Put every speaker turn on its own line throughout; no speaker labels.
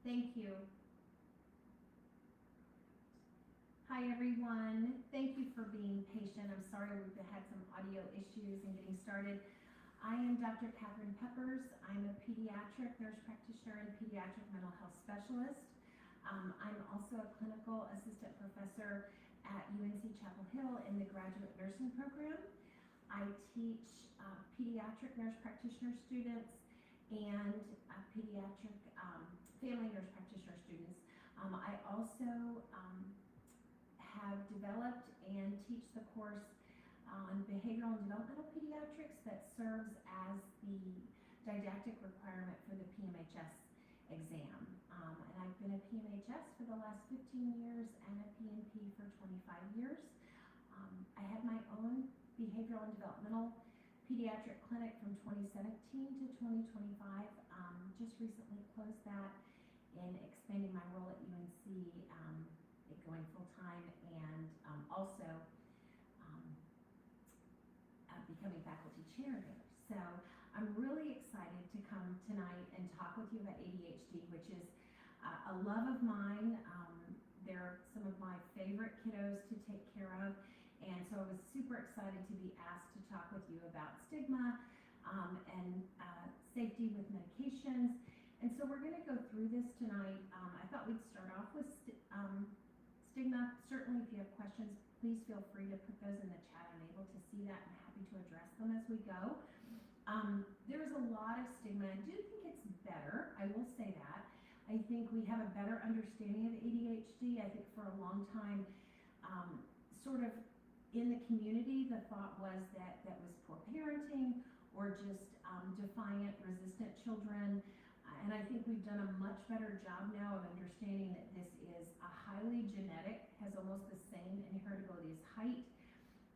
Thank you. Hi everyone. Thank you for being patient. I'm sorry we've had some audio issues in getting started. I am Dr. Katherine Peppers. I'm a pediatric nurse practitioner and pediatric mental health specialist. I'm also a clinical assistant professor at UNC Chapel Hill in the graduate nursing program. I teach pediatric nurse practitioner students and pediatric family nurse practitioner students. I also have developed and teach the course on behavioral and developmental pediatrics that serves as the didactic requirement for the PMHS exam. And I've been a PMHS for the last 15 years and a PNP for 25 years. I had my own behavioral and developmental pediatric clinic from 2017 to 2025. Just recently closed that in expanding my role at UNC, going full-time, and also becoming faculty chair there. So I'm really excited to come tonight and talk with you about ADHD, which is a love of mine. They're some of my favorite kiddos to take care of, and so I was super excited to be asked to talk with you about stigma and safety with medications. And so we're going to go through this tonight. I thought we'd start off with stigma. Certainly, if you have questions, please feel free to put those in the chat. I'm able to see that and happy to address them as we go. There's a lot of stigma. I do think it's better. I will say that. I think we have a better understanding of ADHD. I think for a long time, sort of in the community, the thought was that that was poor parenting or just defiant, resistant children. And I think we've done a much better job now of understanding that this is a highly genetic, has almost the same inheritability as height,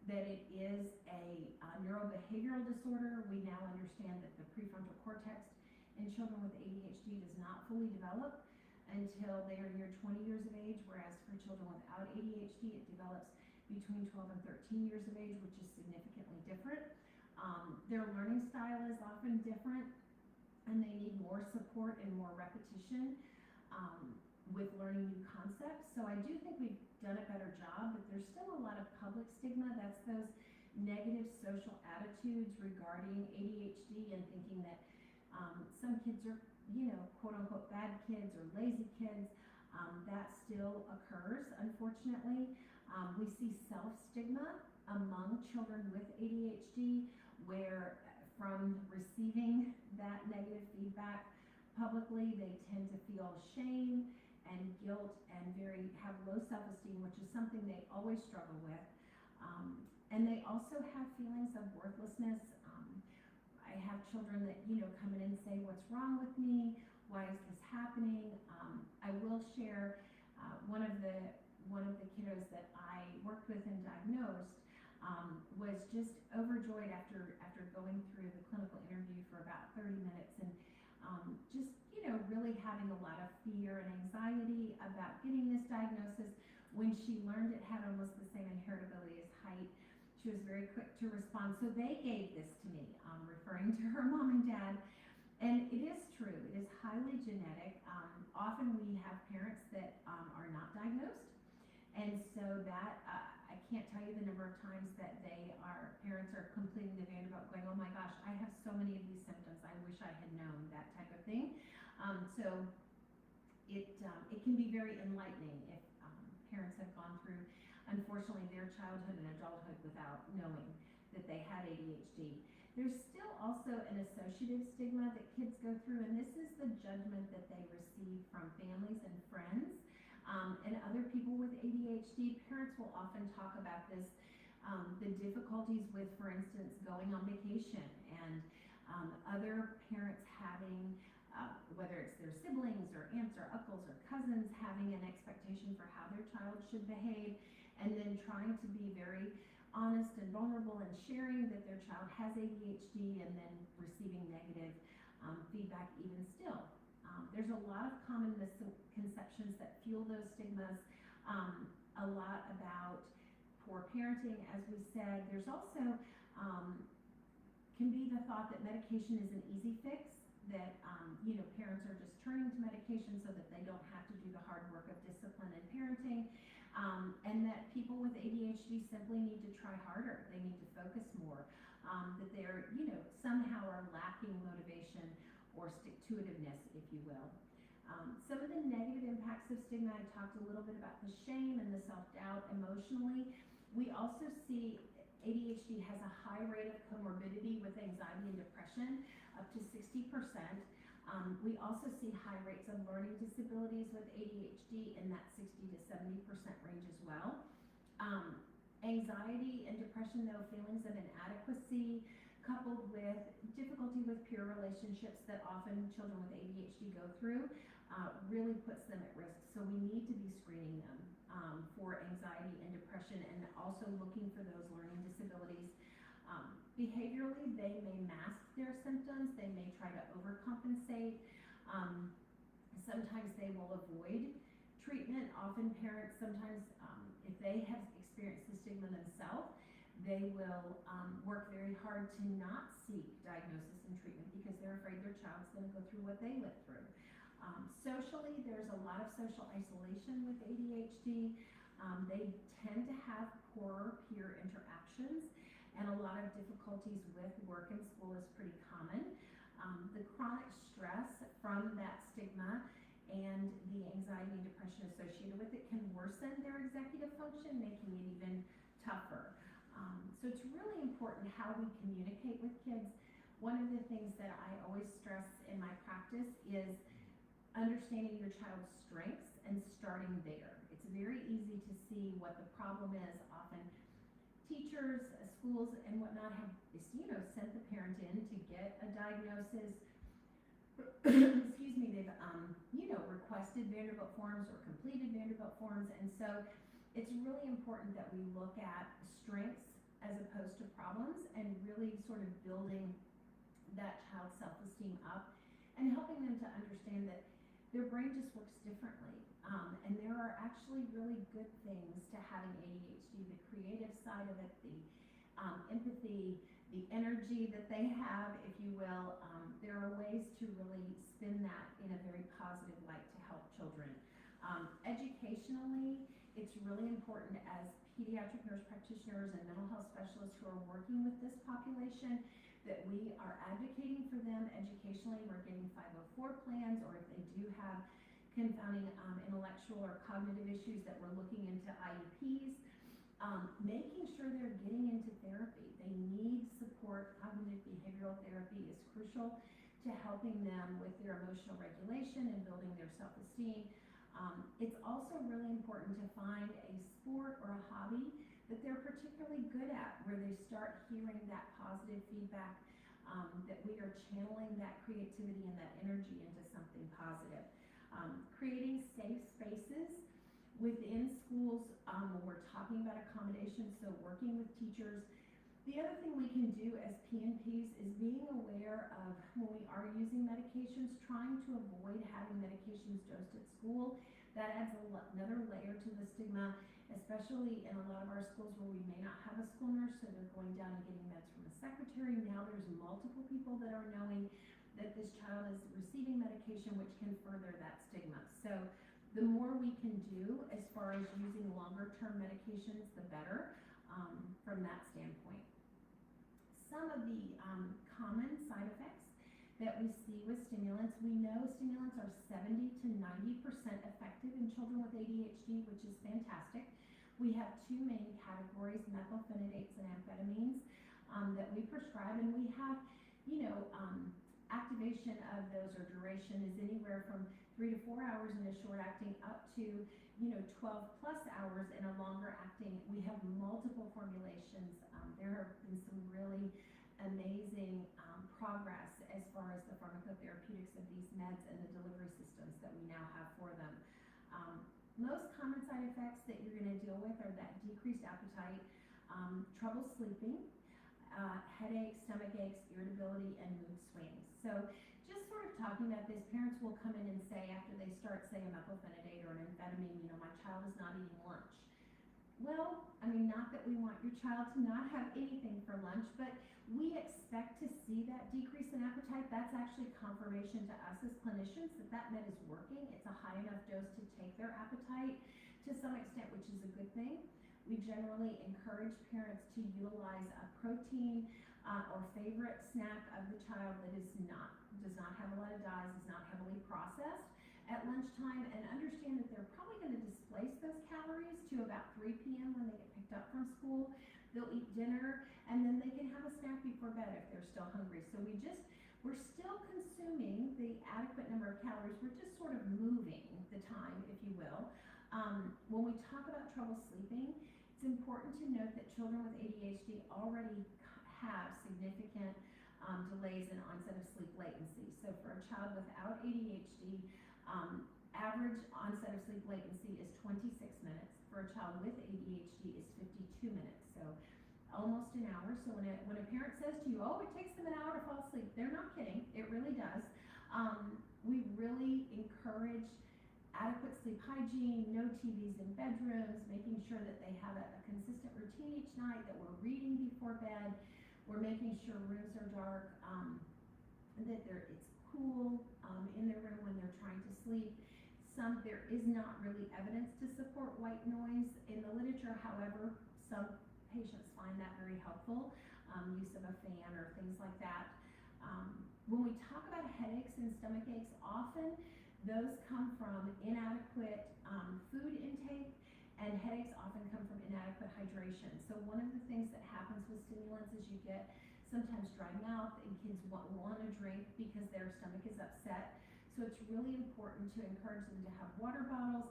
that it is a neurobehavioral disorder. We now understand that the prefrontal cortex in children with ADHD does not fully develop until they are near 20 years of age, whereas for children without ADHD, it develops between 12 and 13 years of age, which is significantly different. Their learning style is often different, and they need more support and more repetition with learning new concepts. So I do think we've done a better job, but there's still a lot of public stigma. That's those negative social attitudes regarding ADHD and thinking that some kids are, quote unquote bad kids or lazy kids. That still occurs, unfortunately. We see self-stigma among children with ADHD, where from receiving that negative feedback publicly, they tend to feel shame and guilt and have low self-esteem, which is something they always struggle with. And they also have feelings of worthlessness. I have children that, come in and say, what's wrong with me? Why is this happening? I will share one of the kiddos that I worked with and diagnosed was just overjoyed after going through the clinical interview for about 30 minutes and just, really having a lot of fear and anxiety about getting this diagnosis. When she learned it had almost the same inheritability as height, she was very quick to respond. So they gave this to me, referring to her mom and dad. And it is true, it is highly genetic. Often we have parents that are not diagnosed. And so that, I can't tell you the number of times that parents are completing the Vanderbilt going, oh my gosh, I have so many of these symptoms, I wish I had known, that type of thing. So it can be very enlightening if parents have gone through, unfortunately, their childhood and adulthood without knowing that they had ADHD. There's still also an associative stigma that kids go through, and this is the judgment that they receive from families and friends. And other people with ADHD. Parents will often talk about this, the difficulties with, for instance, going on vacation, and other parents having, whether it's their siblings or aunts or uncles or cousins, having an expectation for how their child should behave, and then trying to be very honest and vulnerable and sharing that their child has ADHD, and then receiving negative feedback even still. There's a lot of common misconceptions that fuel those stigmas, a lot about poor parenting, as we said. There's also can be the thought that medication is an easy fix, that parents are just turning to medication so that they don't have to do the hard work of discipline and parenting, and that people with ADHD simply need to try harder. They need to focus more, that they're, somehow are lacking motivation or stick-to-itiveness, if you will. Some of the negative impacts of stigma, I talked a little bit about the shame and the self-doubt emotionally. We also see ADHD has a high rate of comorbidity with anxiety and depression, up to 60%. We also see high rates of learning disabilities with ADHD in that 60 to 70% range as well. Anxiety and depression, though, feelings of inadequacy, coupled with difficulty with peer relationships that often children with ADHD go through, really puts them at risk. So we need to be screening them for anxiety and depression, and also looking for those learning disabilities. Behaviorally, they may mask their symptoms. They may try to overcompensate. Sometimes they will avoid treatment. Often parents, sometimes if they have experienced the stigma themselves, they will work very hard to not seek diagnosis and treatment because they're afraid their child's going to go through what they lived through. Socially, there's a lot of social isolation with ADHD. They tend to have poor peer interactions, and a lot of difficulties with work and school is pretty common. The chronic stress from that stigma and the anxiety and depression associated with it can worsen their executive function, making it even tougher. So it's really important how we communicate with kids. One of the things that I always stress in my practice is understanding your child's strengths and starting there. It's very easy to see what the problem is. Often teachers, schools, and whatnot have, sent the parent in to get a diagnosis. Excuse me, they've, requested Vanderbilt forms or completed Vanderbilt forms, and so it's really important that we look at strengths as opposed to problems, and really sort of building that child's self-esteem up and helping them to understand that their brain just works differently. And there are actually really good things to having ADHD, the creative side of it, the empathy, the energy that they have, if you will. There are ways to really spin that in a very positive light to help children. Educationally, it's really important as pediatric nurse practitioners and mental health specialists who are working with this population that we are advocating for them educationally. We're getting 504 plans, or if they do have confounding intellectual or cognitive issues, that we're looking into IEPs, making sure they're getting into therapy. They need support. Cognitive behavioral therapy is crucial to helping them with their emotional regulation and building their self-esteem. It's also really important to find a sport or a hobby that they're particularly good at, where they start hearing that positive feedback, that we are channeling that creativity and that energy into something positive. Creating safe spaces within schools when we're talking about accommodations, so working with teachers. The other thing we can do as PNPs is being aware of when we are using medications, trying to avoid having medications dosed at school. That adds another layer to the stigma, especially in a lot of our schools where we may not have a school nurse, so they're going down and getting meds from a secretary. Now there's multiple people that are knowing that this child is receiving medication, which can further that stigma. So the more we can do as far as using longer term medications, the better from that standpoint. Some of the common side effects that we see with stimulants, we know stimulants are 70 to 90% effective in children with ADHD, which is fantastic. We have two main categories, methylphenidates and amphetamines, that we prescribe, and we have, activation of those, or duration, is anywhere from 3 to 4 hours in a short acting up to 12 plus hours in a longer acting. We have multiple formulations. There have been some really amazing progress as far as the pharmacotherapeutics of these meds and the delivery systems that we now have for them. Most common side effects that you're going to deal with are that decreased appetite, trouble sleeping, headaches, stomach aches, irritability, and mood swings. So just sort of talking about this, parents will come in and say, after they start, say, a methylphenidate or an amphetamine, my child is not eating lunch. Well, I mean, not that we want your child to not have anything for lunch, but we expect to see that decrease in appetite. That's actually confirmation to us as clinicians that that med is working. It's a high enough dose to take their appetite to some extent, which is a good thing. We generally encourage parents to utilize a protein or favorite snack of the child that does not have a lot of dyes, is not heavily processed at lunchtime, and understand that they're probably going to displace those calories to about 3 p.m. when they get picked up from school. They'll eat dinner, and then they can have a snack before bed if they're still hungry. So we're still consuming the adequate number of calories. We're just sort of moving the time, if you will. When we talk about trouble sleeping, it's important to note that children with ADHD already have significant delays in onset of sleep latency. So for a child without ADHD, average onset of sleep latency is 26 minutes. For a child with ADHD is 52 minutes, so almost an hour. So when a parent says to you, oh, it takes them an hour to fall asleep, they're not kidding, it really does. We really encourage adequate sleep hygiene, no TVs in bedrooms, making sure that they have a consistent routine each night, that we're reading before bed, we're making sure rooms are dark, that it's cool in their room when they're trying to sleep. There is not really evidence to support white noise in the literature. However, some patients find that very helpful, use of a fan or things like that. When we talk about headaches and stomach aches, often those come from inadequate food intake, and headaches often come from inadequate hydration. So one of the things that happens with stimulants is you get sometimes dry mouth, and kids want to drink because their stomach is upset. So it's really important to encourage them to have water bottles,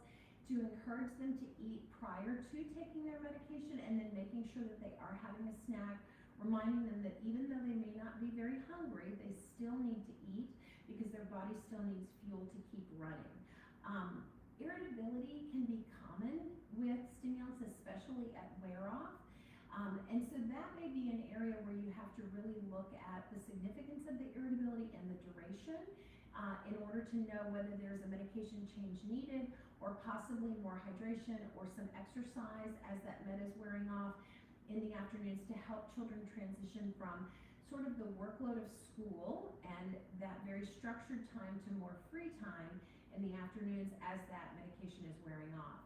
to encourage them to eat prior to taking their medication, and then making sure that they are having a snack, reminding them that even though they may not be very hungry, they still need to eat because their body still needs fuel to keep running. Irritability can be common with stimulants, especially at wear-off. And so that may be an area where you have to really look at the significance of the irritability and the duration in order to know whether there's a medication change needed, or possibly more hydration or some exercise as that med is wearing off in the afternoons to help children transition from sort of the workload of school and that very structured time to more free time in the afternoons as that medication is wearing off.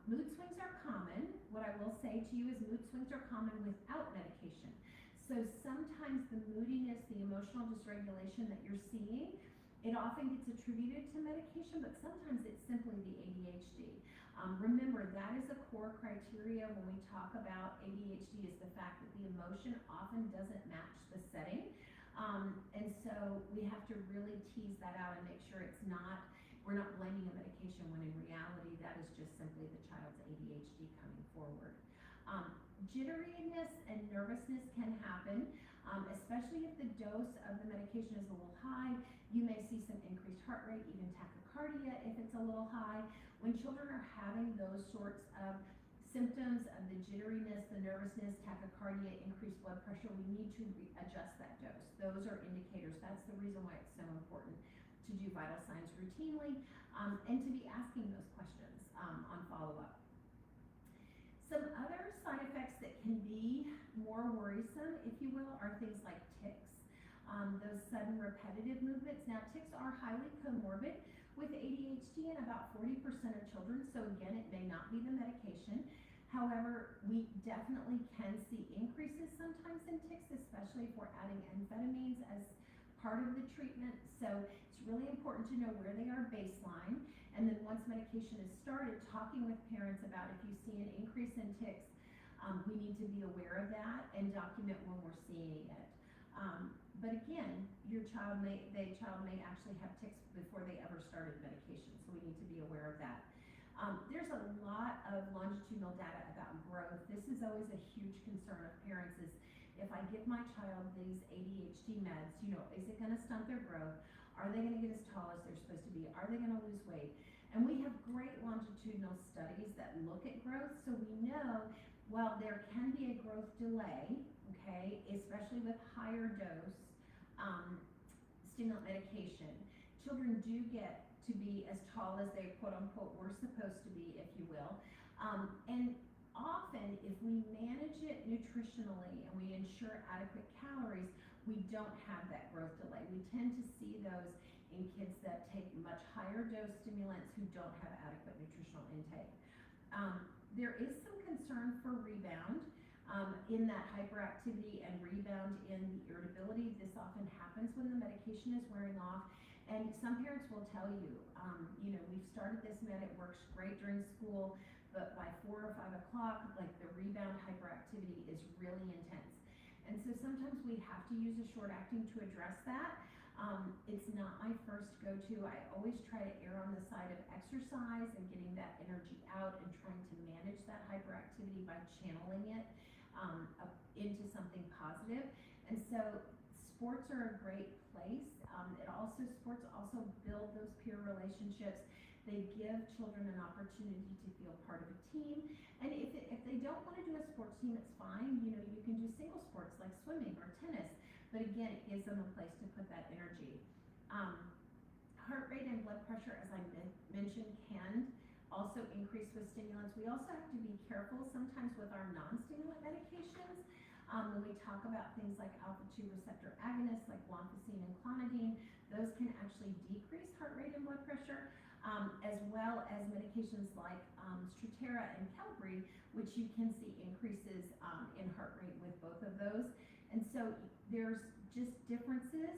Mood swings are common. What I will say to you is mood swings are common without medication. So sometimes the moodiness, the emotional dysregulation that you're seeing, it often gets attributed to medication, but sometimes it's simply the ADHD. Remember, that is a core criteria when we talk about ADHD, is the fact that the emotion often doesn't match the setting. And so we have to really tease that out and make sure we're not blaming a medication when in reality that is just simply the child's ADHD coming forward. Jitteriness and nervousness can happen, especially if the dose of the medication is a little high. You may see some increased heart rate, even tachycardia if it's a little high. When children are having those sorts of symptoms of the jitteriness, the nervousness, tachycardia, increased blood pressure, we need to adjust that dose. Those are indicators. That's the reason why it's so important to do vital signs routinely and to be asking those questions on follow-up. Some other side effects that can be more worrisome, if you will, are things like tics, those sudden repetitive movements. Now, tics are highly comorbid with ADHD in about 40% of children, so again, it may not be the medication. However, we definitely can see increases sometimes in tics, especially if we're adding amphetamines as part of the treatment. So it's really important to know where they are baseline, and then once medication is started, talking with parents about if you see an increase in tics, we need to be aware of that and document when we're seeing it. But again, your child may actually have tics before they ever started medication, so we need to be aware of that. There's a lot of longitudinal data about growth. This is always a huge concern of parents, is if I give my child these ADHD meds, is it going to stunt their growth? Are they going to get as tall as they're supposed to be? Are they going to lose weight? And we have great longitudinal studies that look at growth, so we know while there can be a growth delay, okay, especially with higher dose stimulant medication, children do get to be as tall as they quote unquote were supposed to be, if you will. And often, if we manage it nutritionally and we ensure adequate calories, we don't have that growth delay. We tend to see those in kids that take much higher dose stimulants who don't have adequate nutritional intake. There is some concern for rebound in that hyperactivity and rebound in the irritability. This often happens when the medication is wearing off. And some parents will tell you, we've started this med, it works great during school, but by 4 or 5 o'clock, like the rebound hyperactivity is really intense. And so sometimes we have to use a short acting to address that. It's not my first go-to. I always try to err on the side of exercise and getting that energy out and trying to manage that hyperactivity by channeling it into something positive. And so sports are a great place. Sports also build those peer relationships. They give children an opportunity to feel part of a team. And if they don't want to do a sports team, it's fine. You can do single sports like swimming or tennis. But again, it gives them a place to put that energy. Heart rate and blood pressure, as I mentioned, can also increase with stimulants. We also have to be careful sometimes with our non-stimulant medications. When we talk about things like alpha-2 receptor agonists like guanfacine and clonidine, those can actually decrease heart rate and blood pressure, as well as medications like Strattera and Qelbree, which you can see increases in heart rate with both of those. And so there's just differences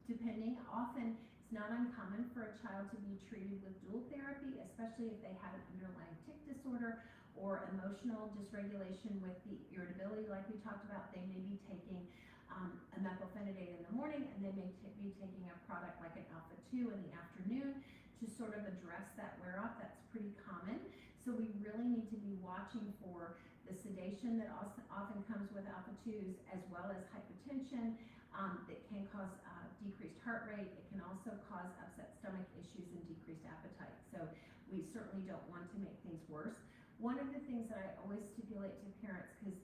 depending. Often it's not uncommon for a child to be treated with dual therapy, especially if they have an underlying tic disorder or emotional dysregulation with the irritability like we talked about. They may be taking a methylphenidate in the morning, and they may be taking a product like an alpha-2 in the afternoon to sort of address that wear-off. That's pretty common. So we really need to be watching for the sedation that also often comes with alpha-2s, as well as hypotension that can cause decreased heart rate. It can also cause upset stomach issues and decreased appetite. So we certainly don't want to make things worse. One of the things that I always stipulate to parents, because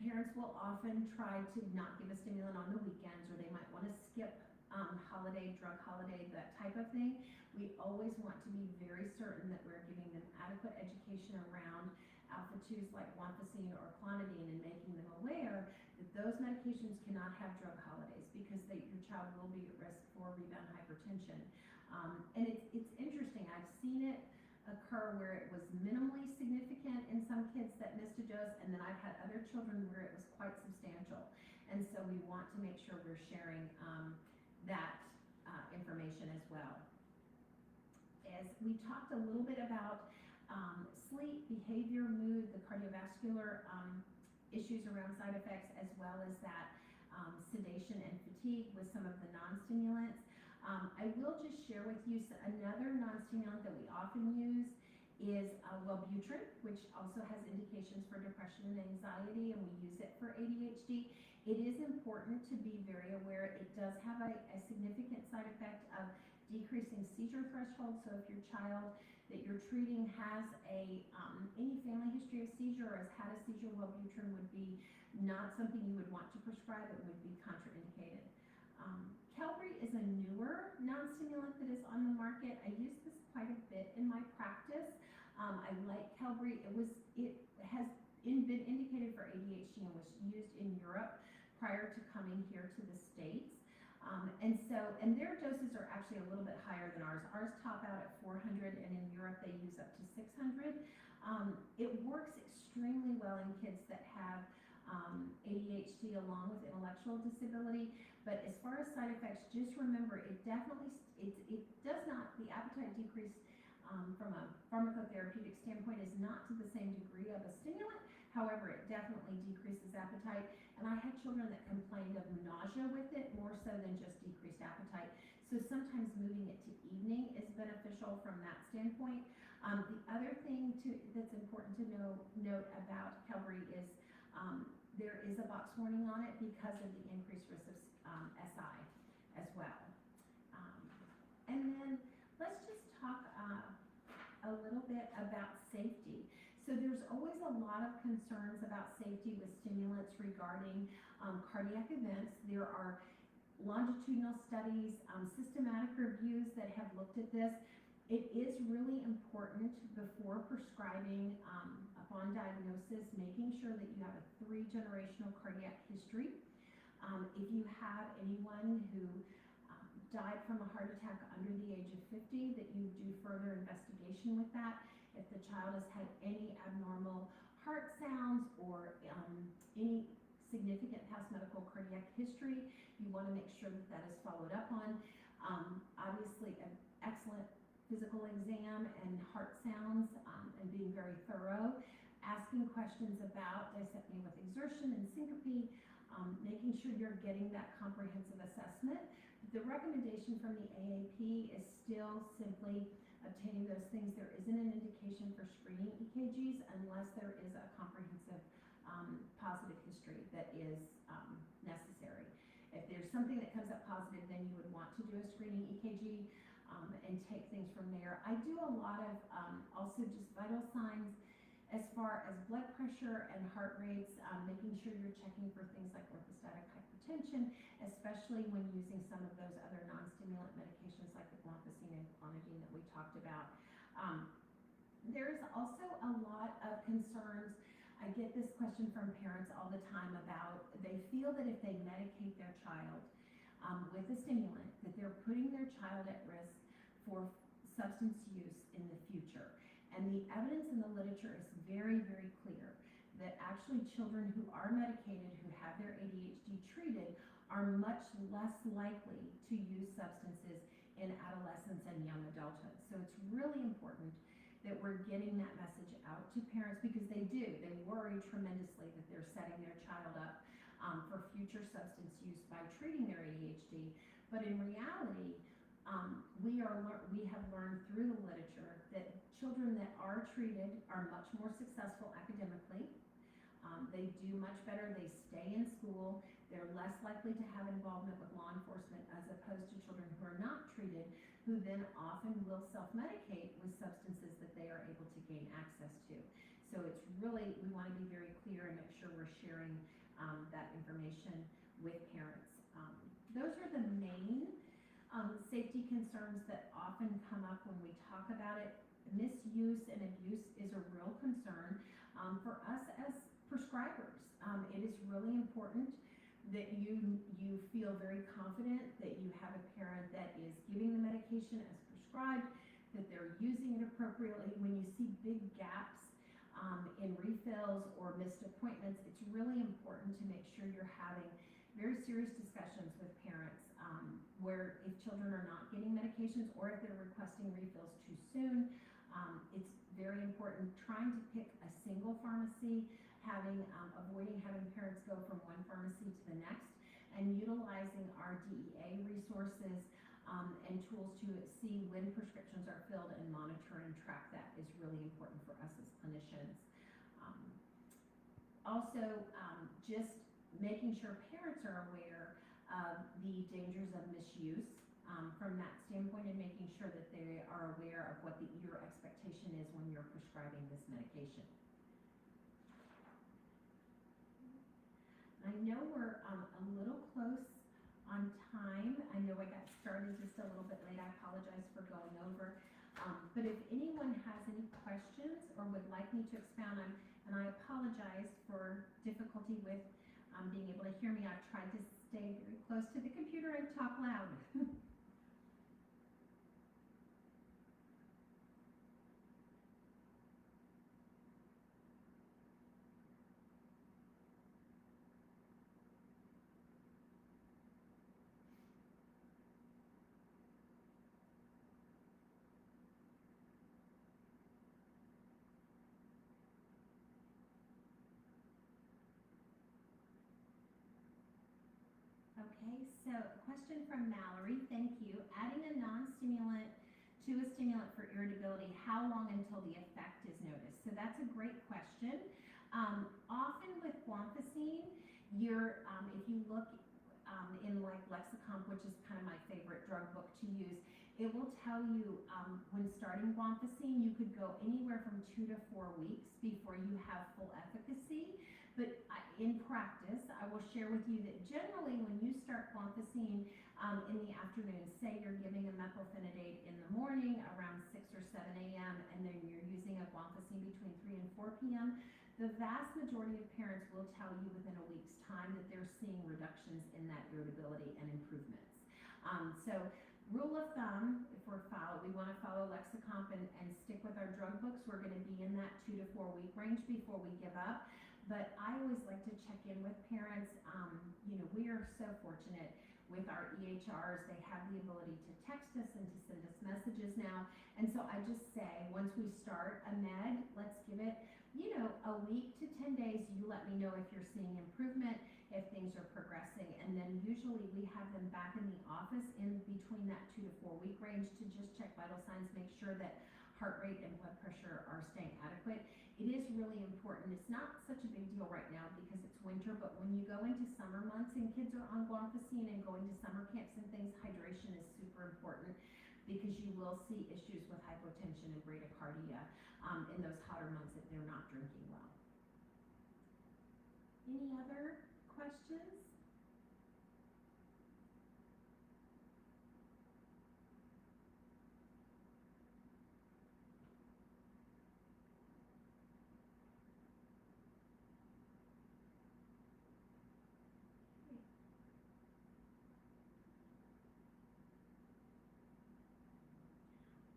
parents will often try to not give a stimulant on the weekends, or they might want to skip drug holiday, that type of thing. We always want to be very certain that we're giving them adequate education around alpha-2s like guanfacine or clonidine, and making them aware that those medications cannot have drug holidays, because your child will be at risk for rebound hypertension. And it's interesting. I've seen it occur where it was minimally significant in some kids that missed a dose, and then I've had other children where it was quite substantial. And so we want to make sure we're sharing that information as well. As we talked a little bit about sleep, behavior, mood, the cardiovascular issues around side effects, as well as that sedation and fatigue with some of the non-stimulants. I will just share with you another non-stimulant that we often use is Wellbutrin, which also has indications for depression and anxiety, and we use it for ADHD. It is important to be very aware. It does have a significant side effect of decreasing seizure threshold. So if your child that you're treating has any family history of seizure or has had a seizure, Wellbutrin would be not something you would want to prescribe. It would be contraindicated. Qelbree is a newer non-stimulant that is on the market. I use this quite a bit in my practice. I like Qelbree. It has been indicated for ADHD and was used in Europe prior to coming here to the States. And their doses are actually a little bit higher than ours. Ours top out at 400, and in Europe they use up to 600. It works extremely well in kids that have ADHD along with intellectual disability. But as far as side effects, just remember it does not, the appetite decrease from a pharmacotherapeutic standpoint is not to the same degree of a stimulant. However, it definitely decreases appetite. And I had children that complained of nausea with it more so than just decreased appetite. So sometimes moving it to evening is beneficial from that standpoint. The other thing that's important to note about Qelbree is there is a box warning on it because of the increased risk of SI as well. And then let's just talk a little bit about safety. So there's always a lot of concerns about safety with stimulants regarding cardiac events. There are longitudinal studies, systematic reviews that have looked at this. It is really important before prescribing, upon diagnosis, making sure that you have a 3-generational cardiac history. If you have anyone who died from a heart attack under the age of 50, that you do further investigation with that. If the child has had any abnormal heart sounds or any significant past medical cardiac history, you want to make sure that that is followed up on. Obviously, an excellent physical exam and heart sounds, and being very thorough, asking questions about dyspnea with exertion and syncope, making sure you're getting that comprehensive assessment. The recommendation from the AAP is still simply obtaining those things. There isn't an indication for screening EKGs unless there is a comprehensive positive history that is necessary. If there's something that comes up positive, then you would want to do a screening EKG and take things from there. I do a lot of also just vital signs as far as blood pressure and heart rates, making sure you're checking for things like orthostatic hypertension, especially when using some of those other non-stimulant medications like the guanfacine and clonidine that we talked about. There's also a lot of concerns. I get this question from parents all the time about, they feel that if they medicate their child with a stimulant, that they're putting their child at risk for substance use in the future. And the evidence in the literature is very, very clear that actually children who are medicated, who have their ADHD treated, are much less likely to use substances in adolescence and young adulthood. So it's really important that we're getting that message out to parents, because they worry tremendously that they're setting their child up for future substance use by treating their ADHD. But in reality, we have learned through the literature that children that are treated are much more successful academically. They do much better, they stay in school, they're less likely to have involvement with law enforcement as opposed to children who are not treated, who then often will self-medicate with substances that they are able to gain access to. So it's really, we want to be very clear and make sure we're sharing that information with parents. Those are the main safety concerns that often come up when we talk about it. Misuse and abuse is a real concern for us as prescribers. It is really important that you feel very confident that you have a parent that is giving the medication as prescribed, that they're using it appropriately. When you see big gaps in refills or missed appointments, it's really important to make sure you're having very serious discussions with parents where if children are not getting medications or if they're requesting refills too soon, it's very important trying to pick a single pharmacy, avoiding having parents go from one pharmacy to the next, and utilizing our DEA resources and tools to see when prescriptions are filled and monitor and track that is really important for us as clinicians. Also, just making sure parents are aware of the dangers of misuse from that standpoint, and making sure that they are aware of what your expectation is when you're prescribing this medication. I know we're a little close on time. I know I got started just a little bit late. I apologize for going over. But if anyone has any questions or would like me to expound on, and I apologize for difficulty with being able to hear me. I've tried to stay very close to the computer and talk loud. Okay, so a question from Mallory, thank you. Adding a non-stimulant to a stimulant for irritability, how long until the effect is noticed? So that's a great question. Often with guanfacine, if you look in like Lexicomp, which is kind of my favorite drug book to use, it will tell you when starting guanfacine, you could go anywhere from 2 to 4 weeks before you have full efficacy. But in practice, I will share with you that generally when you start guanfacine in the afternoon, say you're giving a methylphenidate in the morning around 6 7 a.m. and then you're using a guanfacine between 3 and 4 p.m., the vast majority of parents will tell you within a week's time that they're seeing reductions in that irritability and improvements. So rule of thumb, if we want to follow Lexicomp and stick with our drug books, we're going to be in that 2 to 4 week range before we give up. But I always like to check in with parents. We are so fortunate with our EHRs. They have the ability to text us and to send us messages now. And so I just say, once we start a med, let's give it, a week to 10 days. You let me know if you're seeing improvement, if things are progressing. And then usually we have them back in the office in between that 2 to 4 week range to just check vital signs, make sure that heart rate and blood pressure are staying adequate. It is really important. It's not such a big deal right now because it's winter, but when you go into summer months and kids are on guanfacine and going to summer camps and things, hydration is super important because you will see issues with hypotension and bradycardia in those hotter months if they're not drinking well. Any other questions?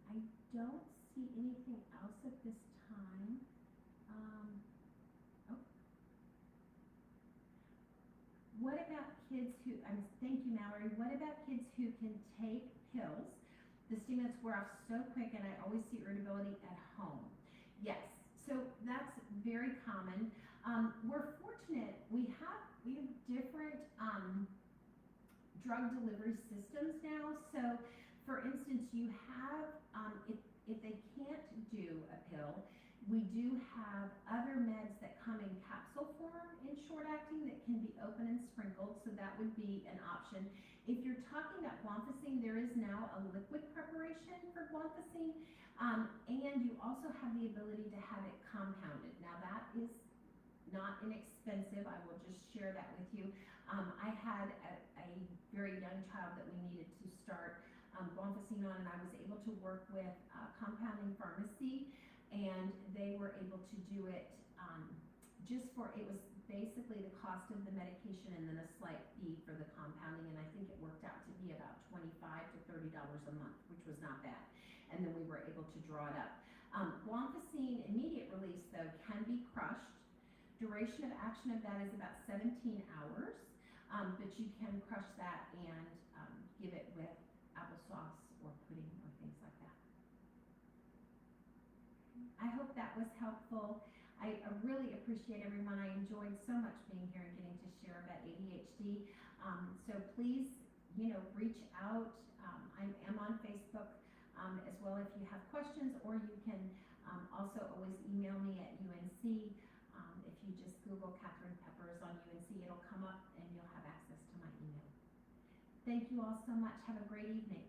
I don't see anything else at this time. What about kids who, thank you, Mallory, what about kids who can take pills? The stimulants wear off so quick and I always see irritability at home. Yes, so that's very common. We're fortunate, we have different drug delivery systems now. So for instance, you have, if they can't do a pill, we do have other meds that come in capsule form in short acting that can be open and sprinkled, so that would be an option. If you're talking about guanfacine, there is now a liquid preparation for guanfacine, and you also have the ability to have it compounded. Now that is not inexpensive, I will just share that with you. I had a very young child that we needed to start guanfacine on, and I was able to work with compounding pharmacy, and they were able to do it it was basically the cost of the medication and then a slight fee for the compounding, and I think it worked out to be about $25 to $30 a month, which was not bad. And then we were able to draw it up. Guanfacine immediate release though can be crushed. Duration of action of that is about 17 hours, but you can crush that and give it with applesauce or pudding or things like that. I hope that was helpful. I really appreciate everyone. I enjoyed so much being here and getting to share about ADHD. So please, reach out. I am on Facebook as well if you have questions, or you can also always email me at UNC. If you just Google Katherine Peppers on UNC, it'll come up and you'll have access to my email. Thank you all so much. Have a great evening.